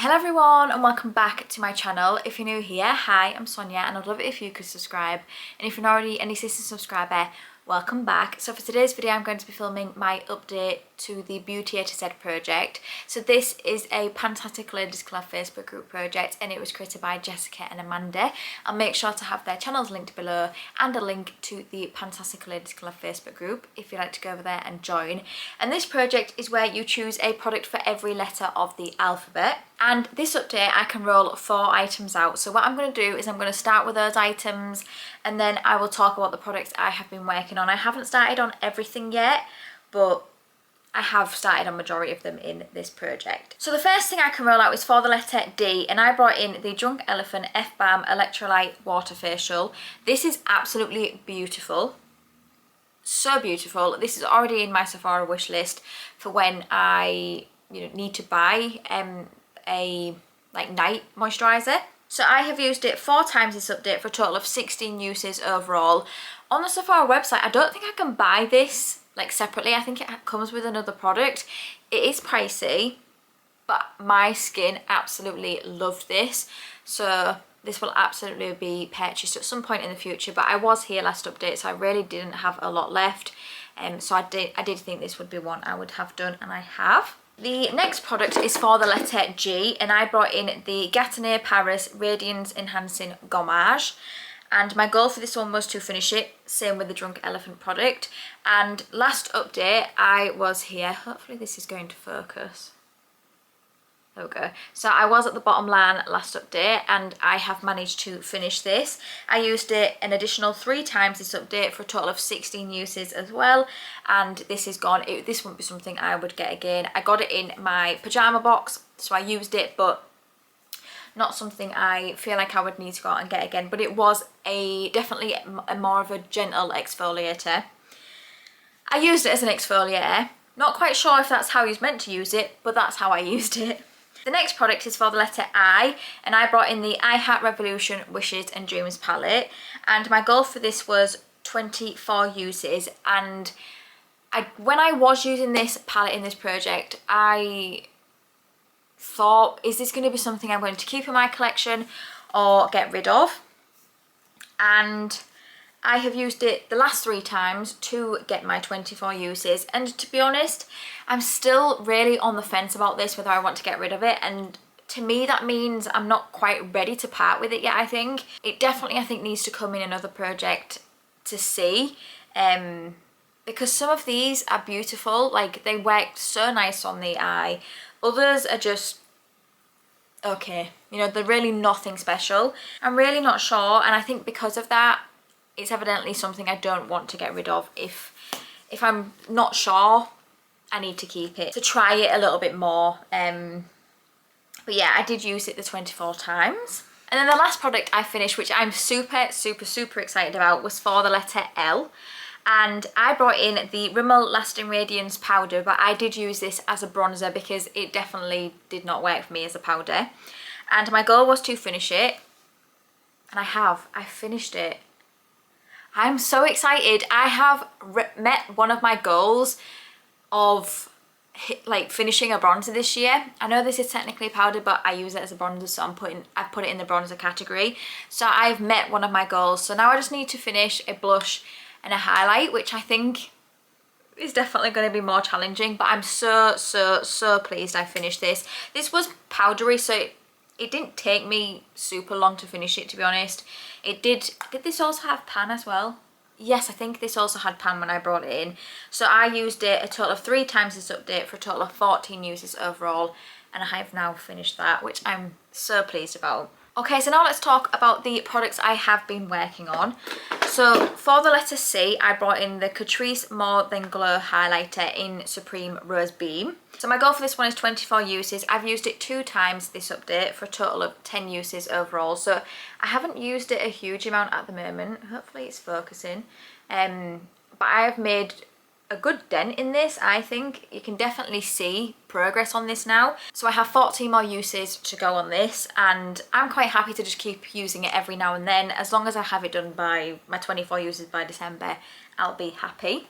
Hello everyone and welcome back to my channel. If you're new here, hi, I'm Sonia and I'd love it if you could subscribe. And if you're not already an existing subscriber, welcome back. So for today's video I'm going to be filming my update to the Beauty A to Z project. So this is a PANtastic Ladies Collab Facebook group project and it was created by Jessica and Amanda. I'll make sure to have their channels linked below and a link to the PANtastic Ladies Collab Facebook group if you'd like to go over there and join. And this project is where you choose a product for every letter of the alphabet. And this update I can roll 4 items out. So what I'm going to do is I'm going to start with those items and then I will talk about the products I have been working on. I haven't started on everything yet, but I have started on majority of them in this project. So the first thing I can roll out is for the letter D, and I brought in the Drunk Elephant F-Balm Electrolyte Water Facial. This is absolutely beautiful. So beautiful. This is already in my Sephora wish list for when I need to buy a night moisturizer. So I have used it 4 times this update for a total of 16 uses overall. On the Sephora website, I don't think I can buy this separately. I think it comes with another product. It is pricey, but my skin absolutely loved this. So this will absolutely be purchased at some point in the future, but I was here last update, so I really didn't have a lot left. So I did think this would be one I would have done, and I have. The next product is for the letter G, and I brought in the Gaternay Paris Radiance Enhancing Gommage. And my goal for this one was to finish it, same with the Drunk Elephant product. And last update, I was here. Hopefully this is going to focus. There we go. So I was at the bottom line last update and I have managed to finish this. I used it an additional 3 times this update for a total of 16 uses as well. And this is gone. This wouldn't be something I would get again. I got it in my pyjama box, so I used it, but not something I feel like I would need to go out and get again. But it was definitely a more of a gentle exfoliator. I used it as an exfoliator. Not quite sure if that's how you're meant to use it, but that's how I used it. The next product is for the letter I, and I brought in the I Heart Revolution Wishes and Dreams palette. And my goal for this was 24 uses. And when I was using this palette in this project, I thought, is this going to be something I'm going to keep in my collection or get rid of? And I have used it the last 3 times to get my 24 uses, and to be honest, I'm still really on the fence about this, whether I want to get rid of it. And to me that means I'm not quite ready to part with it yet. I think it definitely needs to come in another project to see, because some of these are beautiful, they work so nice on the eye. Others are just okay, they're really nothing special. I'm really not sure, and I think because of that it's evidently something I don't want to get rid of. If I'm not sure, I need to keep it to try it a little bit more. But yeah, I did use it the 24 times. And then the last product I finished, which I'm super excited about, was for the letter L. And I brought in the Rimmel Lasting Radiance powder, but I did use this as a bronzer because it definitely did not work for me as a powder. And my goal was to finish it, and I finished it. I'm so excited. I have met one of my goals of finishing a bronzer this year. I know this is technically a powder, but I use it as a bronzer, so I've put it in the bronzer category. So I've met one of my goals. So now I just need to finish a blush and a highlight, which I think is definitely going to be more challenging, but I'm so pleased I finished this. This was powdery, so it didn't take me super long to finish it, to be honest. Did this also have pan as well? Yes, I think this also had pan when I brought it in. So I used it a total of 3 times this update for a total of 14 uses overall, and I have now finished that, which I'm so pleased about. Okay, so now let's talk about the products I have been working on. So for the letter C, I brought in the Catrice More Than Glow highlighter in Supreme Rose Beam. So my goal for this one is 24 uses. I've used it 2 times this update for a total of 10 uses overall. So I haven't used it a huge amount at the moment. Hopefully it's focusing. But I have made a good dent in this. I think you can definitely see progress on this now. So I have 14 more uses to go on this, and I'm quite happy to just keep using it every now and then. As long as I have it done by my 24 uses by December, I'll be happy.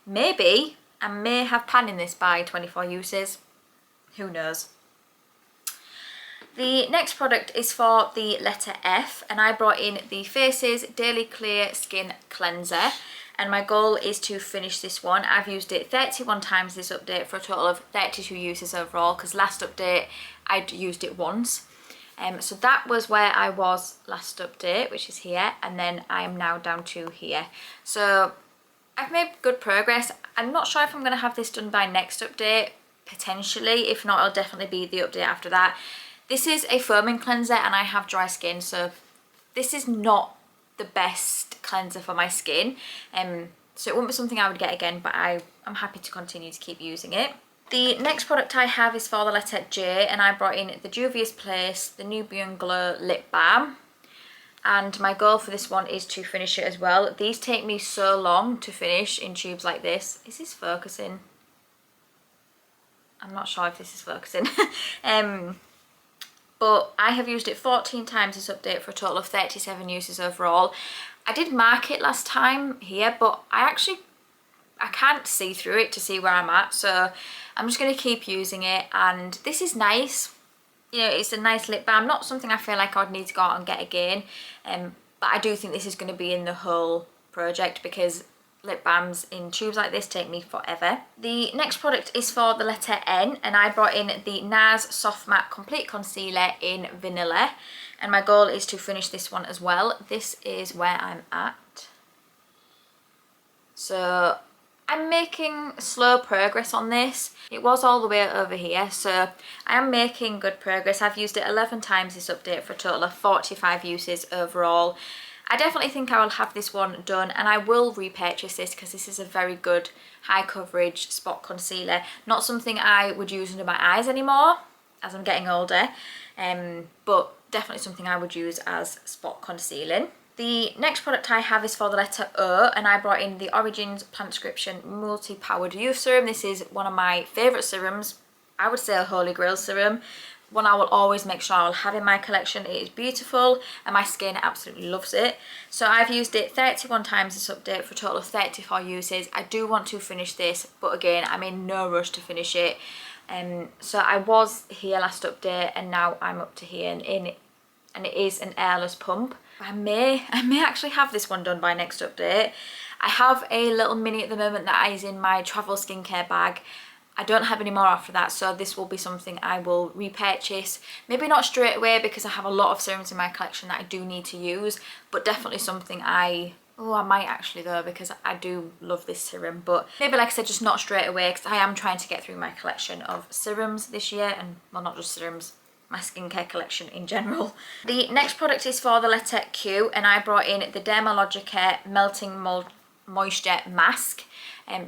Maybe I may have pan in this by 24 uses. Who knows? The next product is for the letter F, and I brought in the Faces Daily Clear Skin Cleanser, and my goal is to finish this one. I've used it 31 times this update for a total of 32 uses overall, because last update I'd used it once. So that was where I was last update, which is here, and then I am now down to here. So I've made good progress. I'm not sure if I'm going to have this done by next update, potentially. If not, it'll definitely be the update after that. This is a foaming cleanser and I have dry skin, so this is not the best cleanser for my skin. So it wouldn't be something I would get again, but I'm happy to continue to keep using it. The next product I have is for the letter J, and I brought in the Juvia's Place, the Nubian Glow Lip Balm. And my goal for this one is to finish it as well. These take me so long to finish in tubes like this. Is this focusing? I'm not sure if this is focusing. But I have used it 14 times this update for a total of 37 uses overall. I did mark it last time here, but I can't see through it to see where I'm at, so I'm just going to keep using it. And this is nice, you know, it's a nice lip balm, not something I feel like I'd need to go out and get again, but I do think this is going to be in the whole project, because lip balms in tubes like this take me forever. The next product is for the letter N, and I brought in the NARS Soft Matte Complete Concealer in Vanilla, and my goal is to finish this one as well. This is where I'm at. So I'm making slow progress on this. It was all the way over here, so I am making good progress. I've used it 11 times this update for a total of 45 uses overall. I definitely think I will have this one done, and I will repurchase this because this is a very good high coverage spot concealer. Not something I would use under my eyes anymore as I'm getting older, but definitely something I would use as spot concealing. The next product I have is for the letter O, and I brought in the Origins Plantscription Multi-Powered Youth Serum. This is one of my favourite serums. I would say a holy grail serum. One I will always make sure I'll have in my collection. It is beautiful and my skin absolutely loves it. So I've used it 31 times this update for a total of 34 uses. I do want to finish this, but again, I'm in no rush to finish it. So I was here last update and now I'm up to here, and it is an airless pump. I may actually have this one done by next update. I have a little mini at the moment that is in my travel skincare bag. I don't have any more after that, so this will be something I will repurchase. Maybe not straight away because I have a lot of serums in my collection that I do need to use, but definitely something I might actually though, because I do love this serum. But maybe, like I said, just not straight away, because I am trying to get through my collection of serums this year, and well, not just serums, my skincare collection in general. The next product is for the letter Q, and I brought in the Dermalogica Melting Moisture Mask.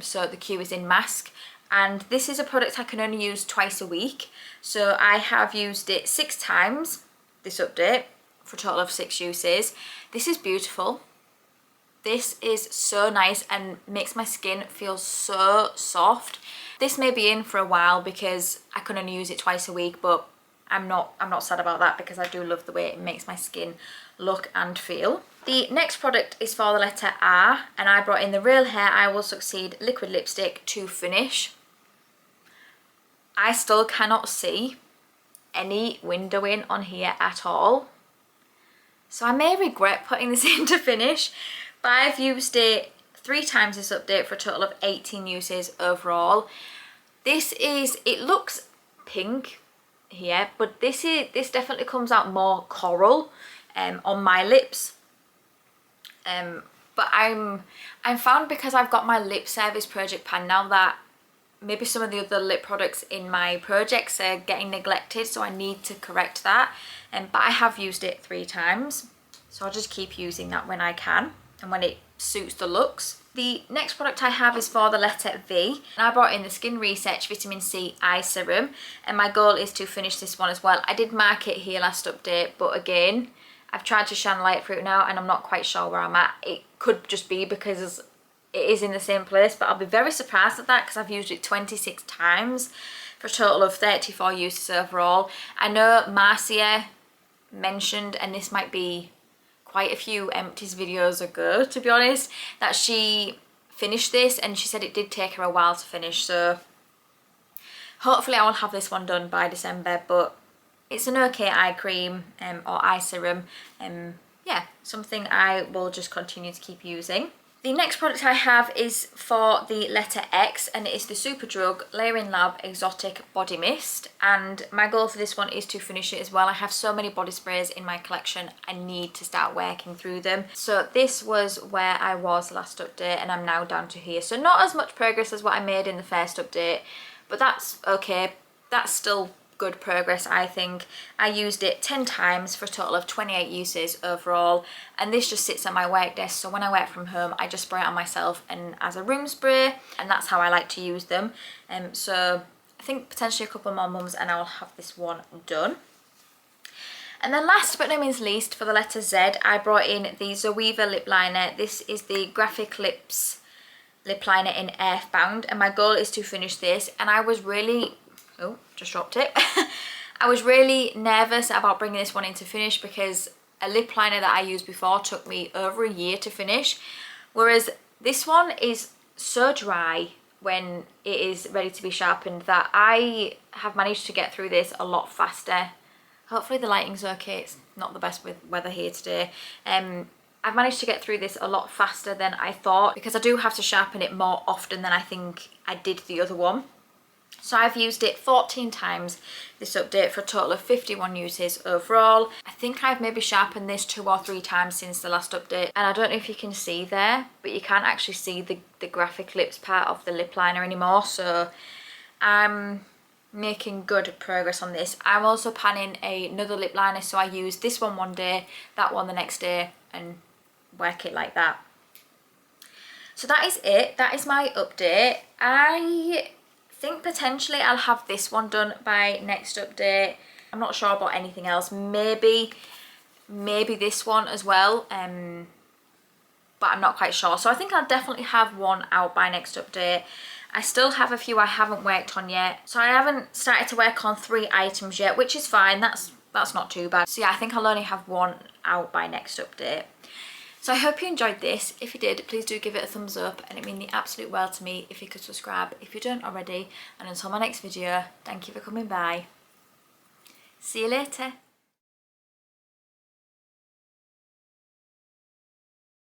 So the Q is in mask. And this is a product I can only use twice a week. So I have used it 6 times this update for a total of 6 uses. This is beautiful. This is so nice and makes my skin feel so soft. This may be in for a while because I can only use it twice a week, but I'm not sad about that because I do love the way it makes my skin look and feel. The next product is for the letter R, and I brought in the Real Hair I Will Succeed Liquid Lipstick to finish. I still cannot see any windowing on here at all, so I may regret putting this in to finish, but I've used it 3 times this update for a total of 18 uses overall. It looks pink here, but this definitely comes out more coral on my lips. But I'm found, because I've got my lip service project pan now, that maybe some of the other lip products in my projects are getting neglected, so I need to correct that. But I have used it 3 times, so I'll just keep using that when I can and when it suits the looks. The next product I have is for the letter V, and I brought in the Skin Research Vitamin C Eye Serum, and my goal is to finish this one as well. I did mark it here last update, but again, I've tried to shine light through it now and I'm not quite sure where I'm at. It could just be because it is in the same place, but I'll be very surprised at that because I've used it 26 times for a total of 34 uses overall. I know Marcia mentioned, and this might be quite a few empties videos ago to be honest, that she finished this, and she said it did take her a while to finish, so hopefully I will have this one done by December, but It's an okay eye cream or eye serum. Yeah, something I will just continue to keep using. The next product I have is for the letter X, and it is the Superdrug Layering Lab Exotic Body Mist, and my goal for this one is to finish it as well. I have so many body sprays in my collection, I need to start working through them. So this was where I was last update, and I'm now down to here. So not as much progress as what I made in the first update, but that's okay. That's still good progress, I think. I used it 10 times for a total of 28 uses overall, and this just sits at my work desk, so when I work from home I just spray it on myself and as a room spray, and that's how I like to use them. So I think potentially a couple more months and I'll have this one done. And then last but no means least, for the letter Z, I brought in the Zoeva lip liner. This is the Graphic Lips lip liner in Earthbound, and my goal is to finish this, and I was really, oh, just dropped it. I was really nervous about bringing this one in to finish because a lip liner that I used before took me over a year to finish, whereas this one is so dry when it is ready to be sharpened that I have managed to get through this a lot faster. Hopefully the lighting's okay, it's not the best with weather here today. I've managed to get through this a lot faster than I thought because I do have to sharpen it more often than I think I did the other one. So I've used it 14 times this update for a total of 51 uses overall. I think I've maybe sharpened this 2 or 3 times since the last update, and I don't know if you can see there, but you can't actually see the graphic lips part of the lip liner anymore, so I'm making good progress on this. I'm also planning another lip liner, so I use this one day, that one the next day, and work it like that. So that is it. That is my update. I think potentially I'll have this one done by next update. I'm not sure about anything else. Maybe this one as well, but I'm not quite sure. So I think I'll definitely have one out by next update. I still have a few I haven't worked on yet, so I haven't started to work on 3 items yet, which is fine. That's not too bad. So yeah, I think I'll only have one out by next update. So I hope you enjoyed this. If you did, please do give it a thumbs up, and it means the absolute world to me if you could subscribe if you don't already. And until my next video, thank you for coming by. See you later.